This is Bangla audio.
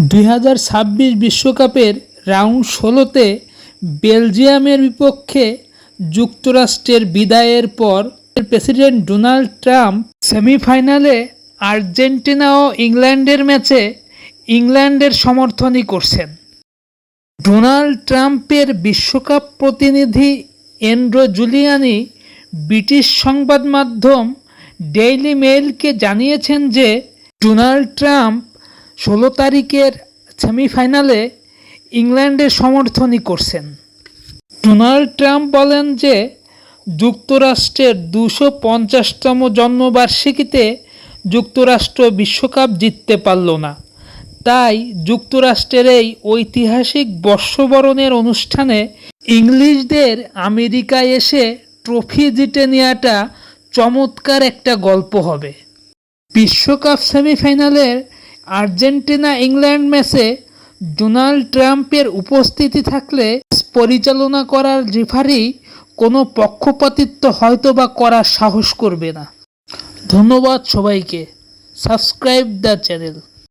2026 বিশ্বকাপের রাউন্ড 16তে বেলজিয়ামের বিপক্ষে যুক্তরাষ্ট্রের বিদায়ের পর প্রেসিডেন্ট ডোনাল্ড ট্রাম্প সেমিফাইনালে আর্জেন্টিনা ও ইংল্যান্ডের ম্যাচে ইংল্যান্ডের সমর্থনই করছেন। ডোনাল্ড ট্রাম্পের বিশ্বকাপ প্রতিনিধি এন্ড্রু জুলিয়ানি ব্রিটিশ সংবাদ মাধ্যম ডেইলি মেইলকে জানিয়েছেন যে ডোনাল্ড ট্রাম্প 16 তারিখের সেমিফাইনালে ইংল্যান্ডের সমর্থনই করছেন। ডোনাল্ড ট্রাম্প বলেন যে যুক্তরাষ্ট্রের 250তম জন্মবার্ষিকীতে যুক্তরাষ্ট্র বিশ্বকাপ জিততে পারল না, তাই যুক্তরাষ্ট্রের এই ঐতিহাসিক বর্ষবরণের অনুষ্ঠানে ইংলিশদের আমেরিকায় এসে ট্রফি জিতে নেওয়াটা চমৎকার একটা গল্প হবে। বিশ্বকাপ সেমিফাইনালের আর্জেন্টিনা ইংল্যান্ড ম্যাচে ডোনাল্ড ট্রাম্পের উপস্থিতি থাকলে পরিচালনা করার রেফারি কোনো পক্ষপাতিত্ব হয়তোবা করার সাহস করবে না। ধন্যবাদ সবাইকে। Subscribe the channel.